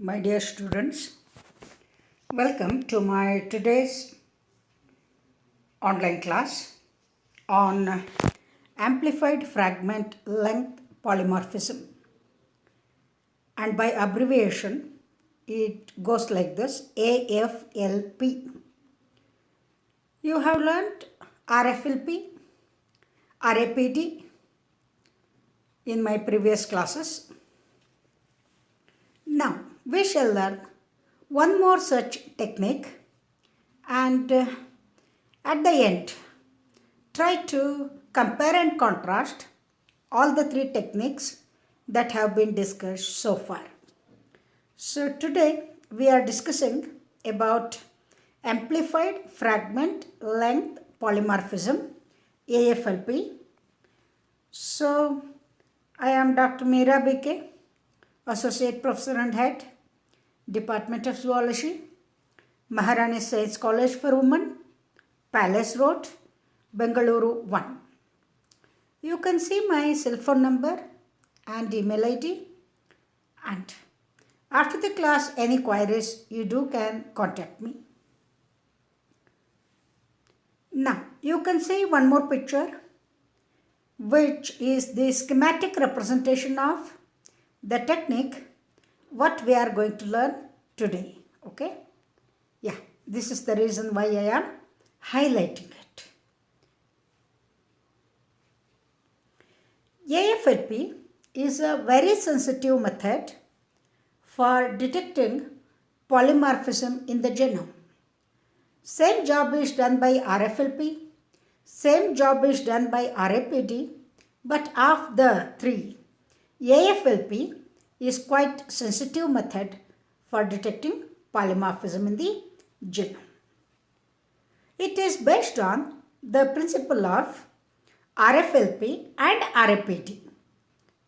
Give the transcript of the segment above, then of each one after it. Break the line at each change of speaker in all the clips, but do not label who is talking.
My dear students, welcome to my today's online class on amplified fragment length polymorphism, and by abbreviation it goes like this: AFLP. You have learnt RFLP, RAPD in my previous classes. Now we shall learn one more such technique, and at the end try to compare and contrast all the three techniques that have been discussed so far. So today we are discussing about amplified fragment length polymorphism, AFLP. So I am Dr. Meera BK, Associate Professor and Head, Department of Zoology, Maharani Science College for Women, Palace Road, Bengaluru 1. You can see my cell phone number and email ID, and after the class any queries you can contact me. Now you can see one more picture, which is the schematic representation of the technique what we are going to learn today. Okay? Yeah, this is the reason why I am highlighting it. AFLP is a very sensitive method for detecting polymorphism in the genome. Same job is done by RFLP, same job is done by RAPD, but of the three, AFLP is quite sensitive method for detecting polymorphism in the genome. It is based on the principle of RFLP and RAPD.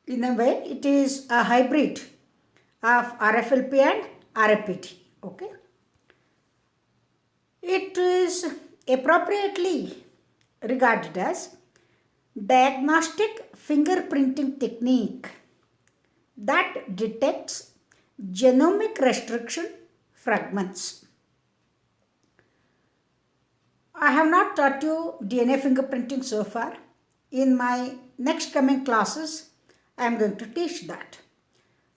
In a way, it is a hybrid of RFLP and RAPD. Okay. It is appropriately regarded as diagnostic fingerprinting technique that detects genomic restriction fragments. I have not taught you DNA fingerprinting so far. In my next coming classes, I am going to teach that.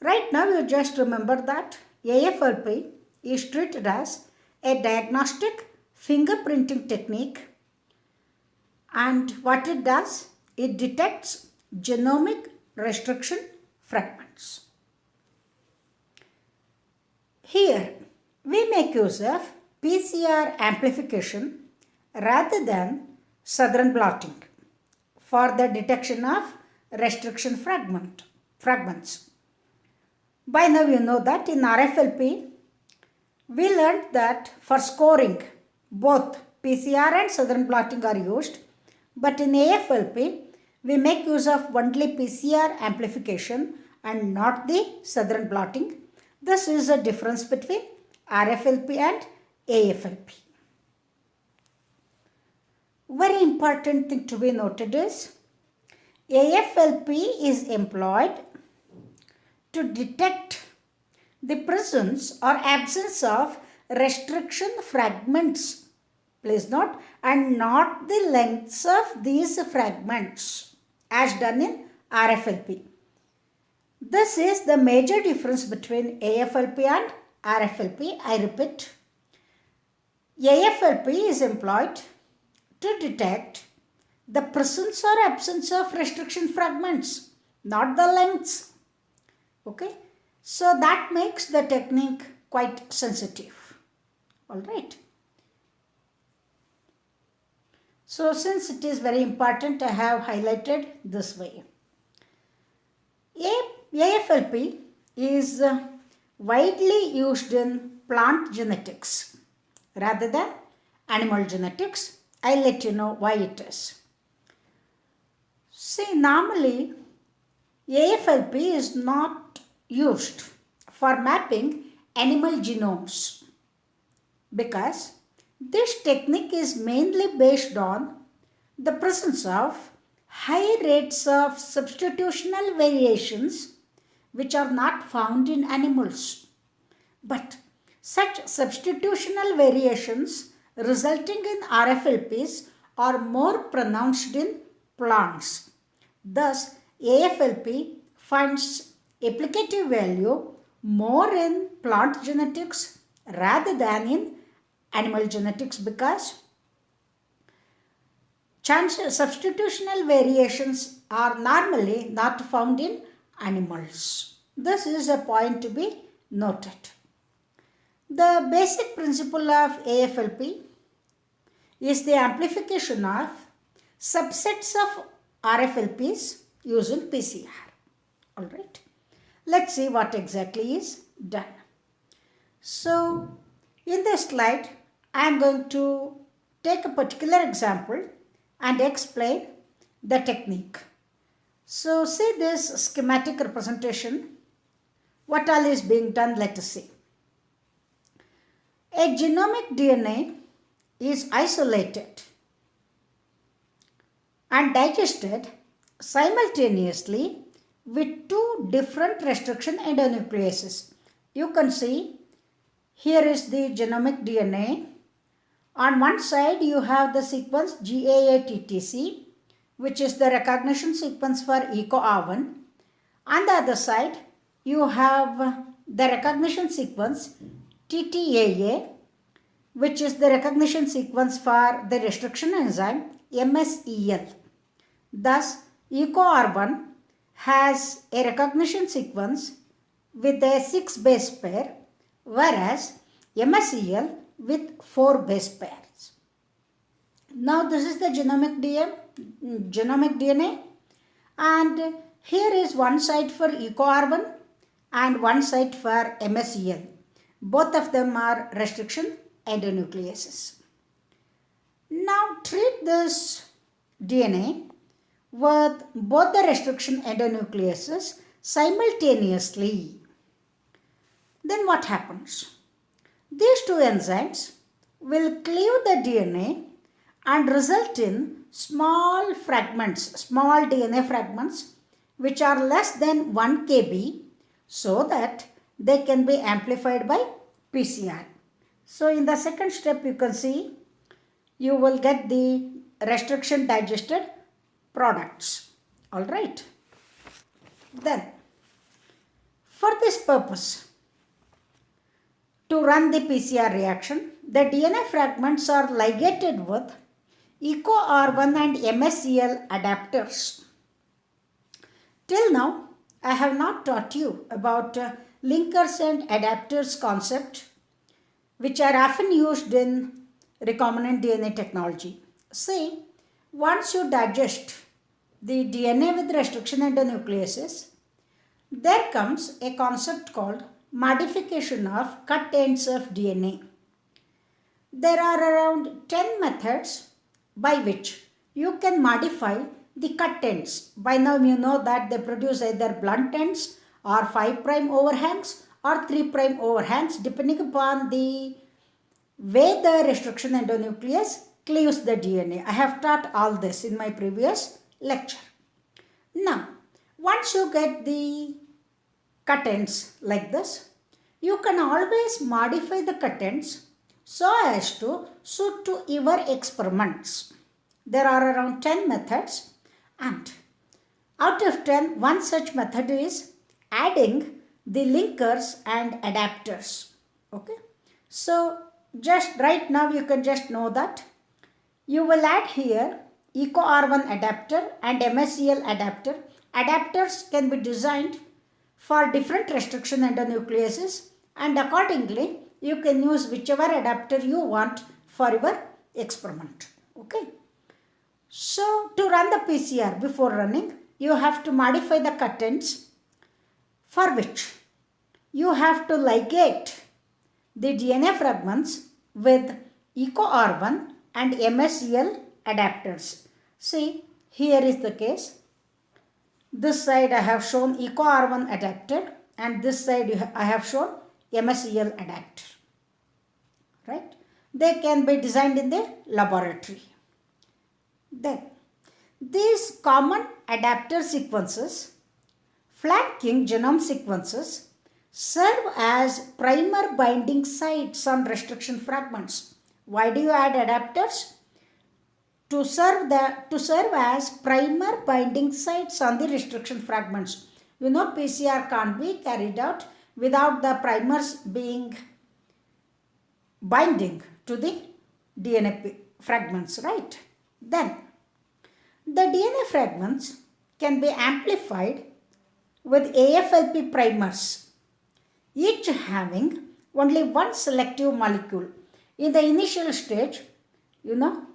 Right now, you just remember that AFLP is treated as a diagnostic fingerprinting technique, and what it does, it detects genomic restriction fragments. Here, we make use of PCR amplification rather than Southern blotting for the detection of restriction fragments. By now you know that in RFLP, we learned that for scoring both PCR and Southern blotting are used, but in AFLP, we make use of only PCR amplification and not the Southern blotting. This is a difference between RFLP and AFLP. Very important thing to be noted is AFLP is employed to detect the presence or absence of restriction fragments, please note, and not the lengths of these fragments as done in RFLP. This is the major difference between AFLP and RFLP. I repeat, AFLP is employed to detect the presence or absence of restriction fragments, not the lengths. Okay, so that makes the technique quite sensitive. All right. So since it is very important, I have highlighted this way. AFLP is widely used in plant genetics rather than animal genetics. I'll let you know why it is. See, normally AFLP is not used for mapping animal genomes because this technique is mainly based on the presence of high rates of substitutional variations which are not found in animals. But such substitutional variations resulting in RFLPs are more pronounced in plants. Thus, AFLP finds applicative value more in plant genetics rather than in animal genetics because substitutional variations are normally not found in animals. This is a point to be noted. The basic principle of AFLP is the amplification of subsets of RFLPs using PCR. Alright, let's see what exactly is done. So, in this slide, I am going to take a particular example and explain the technique. So, see this schematic representation. What all is being done, let us see. A genomic DNA is isolated and digested simultaneously with two different restriction endonucleases. You can see here is the genomic DNA. On one side you have the sequence GAATTC, which is the recognition sequence for EcoR1. On the other side you have the recognition sequence TTAA, which is the recognition sequence for the restriction enzyme MSEL. Thus, EcoR1 has a recognition sequence with a 6 base pair, whereas MSEL with 4 base pairs. Now, this is the genomic DNA, and here is one site for EcoR1 and one site for MSEL. Both of them are restriction endonucleases. Now treat this DNA with both the restriction endonucleases simultaneously. Then what happens? These two enzymes will cleave the DNA and result in small DNA fragments which are less than 1 kb so that they can be amplified by PCR. So in the second step you can see you will get the restriction digested products. Alright. Then for this purpose, to run the PCR reaction, the DNA fragments are ligated with EcoR1 and MSEL adapters. Till now, I have not taught you about linkers and adapters concept, which are often used in recombinant DNA technology. See, once you digest the DNA with restriction endonucleases, there comes a concept called modification of cut ends of DNA. There are around 10 methods by which you can modify the cut ends. By now you know that they produce either blunt ends or 5' overhangs or 3' overhangs depending upon the way the restriction endonuclease cleaves the DNA. I have taught all this in my previous lecture. Now, once you get the cut ends like this, you can always modify the cut ends so as to suit to your experiments. There are around 10 methods, and out of 10, one such method is adding the linkers and adapters. Okay. So, just right now you can just know that you will add here EcoR1 adapter and MSEL adapter. Adapters can be designed for different restriction endonucleases, and accordingly you can use whichever adapter you want for your experiment. Okay. So to run the PCR, before running you have to modify the cut ends, for which you have to ligate the DNA fragments with EcoR1 and MSEL adapters. See, here is the case. This side I have shown EcoR1 adapter and this side I have shown MSEL adapter. Right? They can be designed in the laboratory. Then, these common adapter sequences, flanking genome sequences, serve as primer binding sites on restriction fragments. Why do you add adapters? To serve as primer binding sites on the restriction fragments. You know, PCR can't be carried out without the primers being binding to the DNA fragments, right? Then the DNA fragments can be amplified with AFLP primers, each having only one selective molecule. In the initial stage, you know,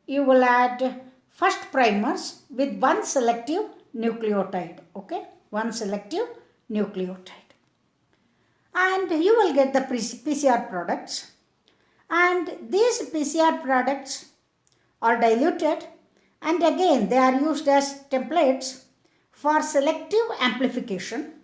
you will add first primers with one selective nucleotide, okay? One selective nucleotide. And you will get the PCR products. And these PCR products are diluted, and again they are used as templates for selective amplification,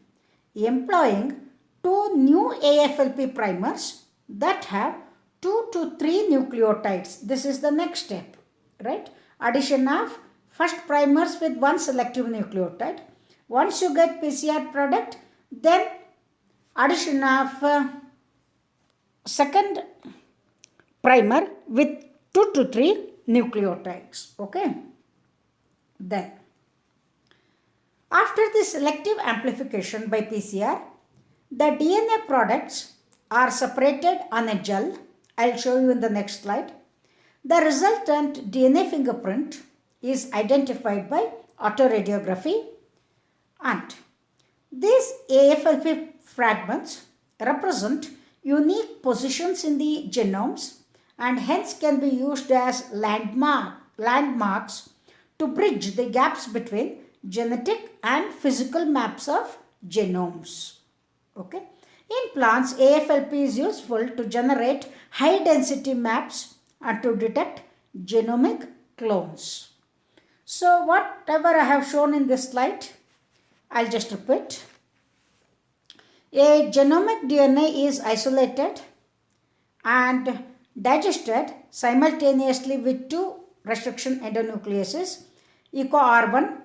employing two new AFLP primers that have 2 to 3 nucleotides. This is the next step, right? Addition of first primers with one selective nucleotide. Once you get PCR product, then addition of second primer with 2 to 3 nucleotides, okay? Then after the selective amplification by PCR, the DNA products are separated on a gel. I'll show you in the next slide. The resultant DNA fingerprint is identified by autoradiography, and these AFLP fragments represent unique positions in the genomes and hence can be used as landmarks to bridge the gaps between genetic and physical maps of genomes. Okay. In plants, AFLP is useful to generate high density maps and to detect genomic clones. So whatever I have shown in this slide, I'll just repeat. A genomic DNA is isolated and digested simultaneously with two restriction endonucleases, EcoR1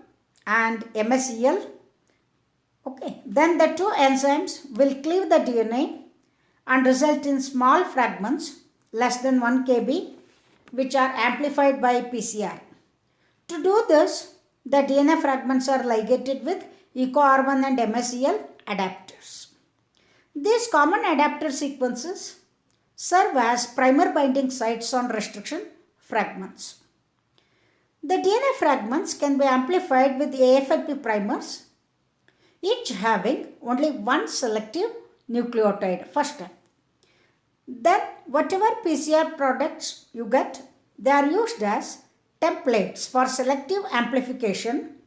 and MSEL. Okay, then the two enzymes will cleave the DNA and result in small fragments less than 1 kb, which are amplified by PCR. To do this, the DNA fragments are ligated with EcoR1 and MSEL adapters. These common adapter sequences serve as primer binding sites on restriction fragments. The DNA fragments can be amplified with AFLP primers, each having only one selective nucleotide first time. Then whatever PCR products you get, they are used as templates for selective amplification.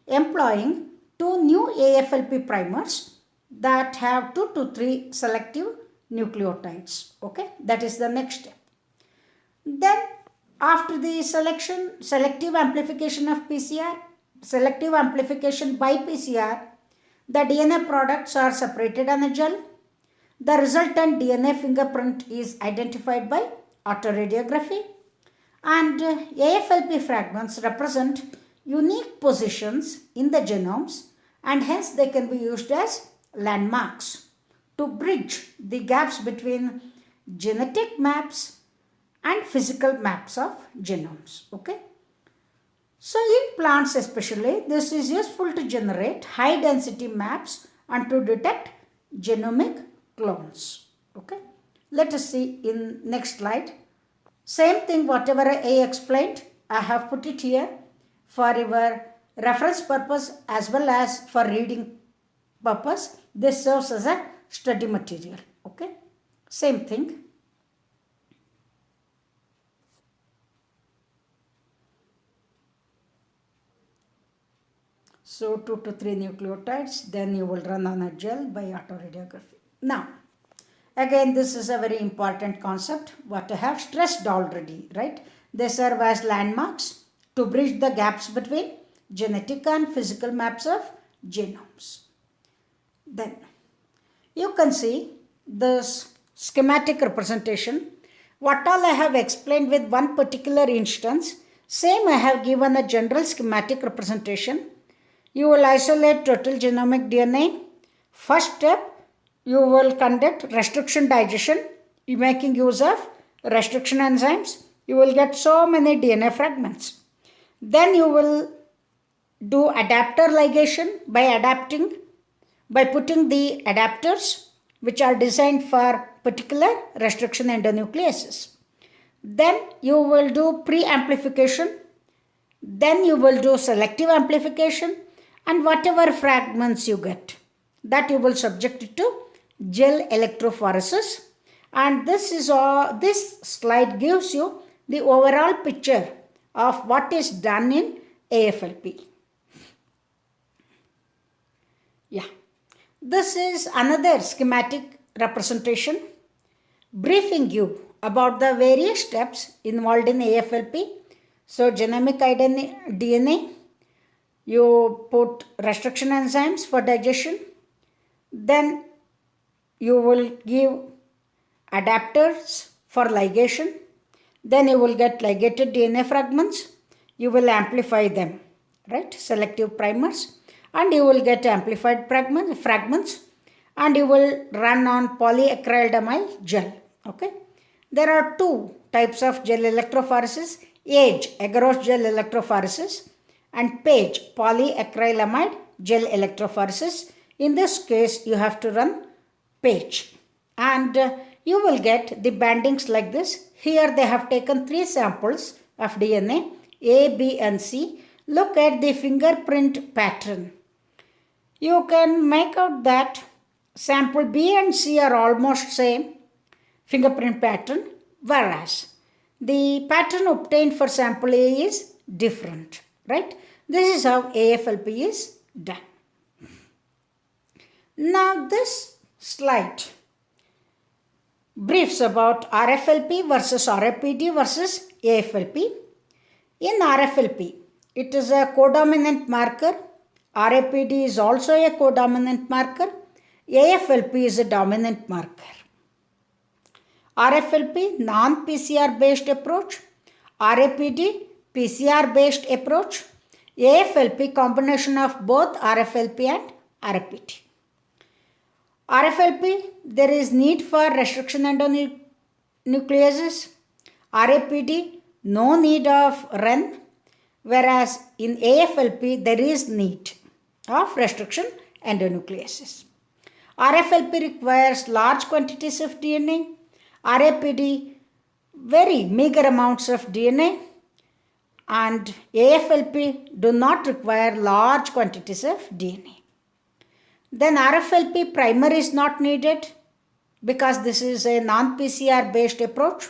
Employing two new AFLP primers that have 2 to 3 selective nucleotides. Okay, that is the next step. Then after the selective amplification by PCR, the DNA products are separated on a gel. The resultant DNA fingerprint is identified by autoradiography, and AFLP fragments represent unique positions in the genomes and hence they can be used as landmarks to bridge the gaps between genetic maps and physical maps of genomes. Okay. So in plants especially, this is useful to generate high density maps and to detect genomic clones. Okay. Let us see in next slide. Same thing, whatever I explained, I have put it here for your reference purpose as well as for reading purpose. This serves as a study material. Okay. Same thing. So 2 to 3 nucleotides, then you will run on a gel by autoradiography. Now, again, this is a very important concept what I have stressed already, right? They serve as landmarks to bridge the gaps between genetic and physical maps of genomes. Then you can see this schematic representation. What all I have explained with one particular instance, Same, I have given a general schematic representation. You will isolate total genomic DNA. First step, you will conduct restriction digestion. You making use of restriction enzymes. You will get so many DNA fragments. Then you will do adapter ligation by putting the adapters which are designed for particular restriction endonucleases. Then you will do pre-amplification. Then you will do selective amplification, and whatever fragments you get, that you will subject it to gel electrophoresis. And this slide gives you the overall picture of what is done in AFLP. Yeah, this is another schematic representation briefing you about the various steps involved in AFLP. So genomic DNA, you put restriction enzymes for digestion. Then you will give adapters for ligation. Then you will get ligated DNA fragments. You will amplify them, right? Selective primers. And you will get amplified fragments. And you will run on polyacrylamide gel, okay? There are two types of gel electrophoresis. AGE, agarose gel electrophoresis, and PAGE, polyacrylamide gel electrophoresis. In this case, you have to run PAGE. And you will get the bandings like this. Here they have taken 3 samples of DNA, A, B and C. Look at the fingerprint pattern. You can make out that sample B and C are almost same fingerprint pattern, whereas the pattern obtained for sample A is different, right? This is how AFLP is done. Now this slide briefs about RFLP versus RFPD versus AFLP. In RFLP, it is a codominant marker. RFPD is also a codominant marker. AFLP is a dominant marker. RFLP, non-PCR based approach. RFPD, PCR based approach. AFLP, combination of both RFLP and RFPD. RFLP, there is need for restriction endonucleases. RFPD, no need of REN, whereas in AFLP, there is need of restriction endonucleases. RFLP requires large quantities of DNA. RFPD, very meager amounts of DNA. And AFLP do not require large quantities of DNA. Then RFLP primer is not needed because this is a non-PCR based approach.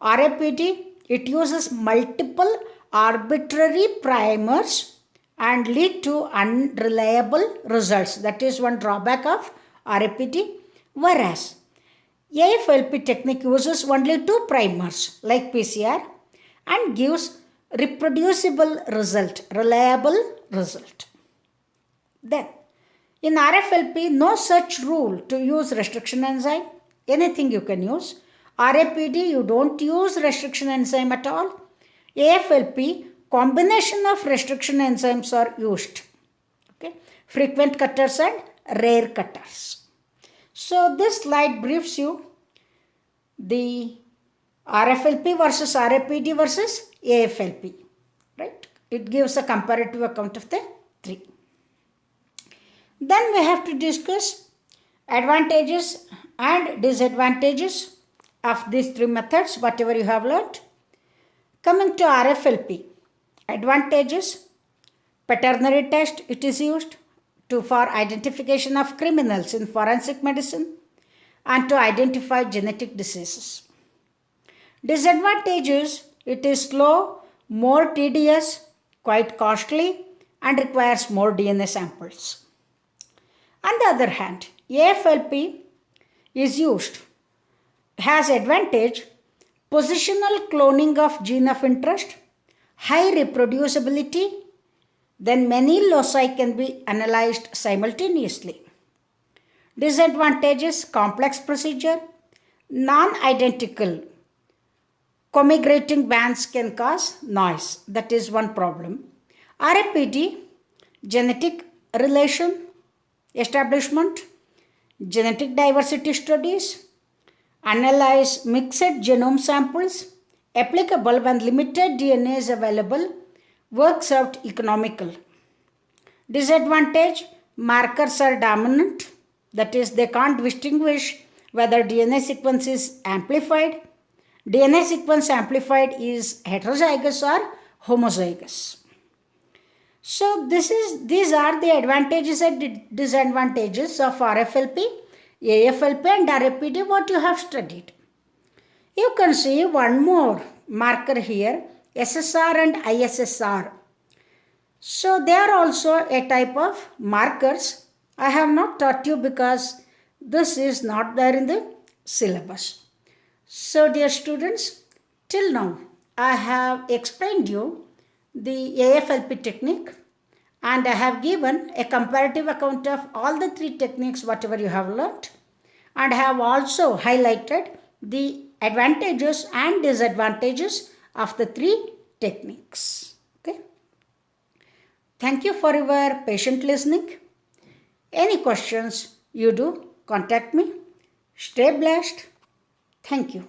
RFPD, it uses multiple arbitrary primers and lead to unreliable results. That is one drawback of RFPD. Whereas AFLP technique uses only 2 primers like PCR and gives reproducible result, reliable result. Then in RFLP, no such rule to use restriction enzyme. Anything you can use. RFPD, you don't use restriction enzyme at all. AFLP, combination of restriction enzymes are used. Okay, frequent cutters and rare cutters. So this slide briefs you the RFLP versus RFPD versus AFLP, right? It gives a comparative account of the 3. Then we have to discuss advantages and disadvantages of these 3 methods, whatever you have learnt. Coming to RFLP, advantages, paternity test, it is used for identification of criminals in forensic medicine and to identify genetic diseases. Disadvantages, it is slow, more tedious, quite costly and requires more DNA samples. On the other hand, AFLP is used, has advantage, positional cloning of gene of interest, high reproducibility, then many loci can be analyzed simultaneously. Disadvantages, complex procedure, non-identical Commigrating bands can cause noise. That is one problem. RFPD, genetic relation establishment, genetic diversity studies, analyze mixed genome samples, applicable when limited DNA is available, works out economical. Disadvantage, markers are dominant, that is, they can't distinguish whether DNA sequence is amplified. DNA sequence amplified is heterozygous or homozygous. So these are the advantages and disadvantages of RFLP, AFLP and RFPD what you have studied. You can see one more marker here, SSR and ISSR. So they are also a type of markers. I have not taught you because this is not there in the syllabus. So dear students, till now I have explained you the AFLP technique and I have given a comparative account of all the three techniques whatever you have learnt, and I have also highlighted the advantages and disadvantages of the three techniques. Okay. Thank you for your patient listening. Any questions you do, contact me. Stay blessed. Thank you.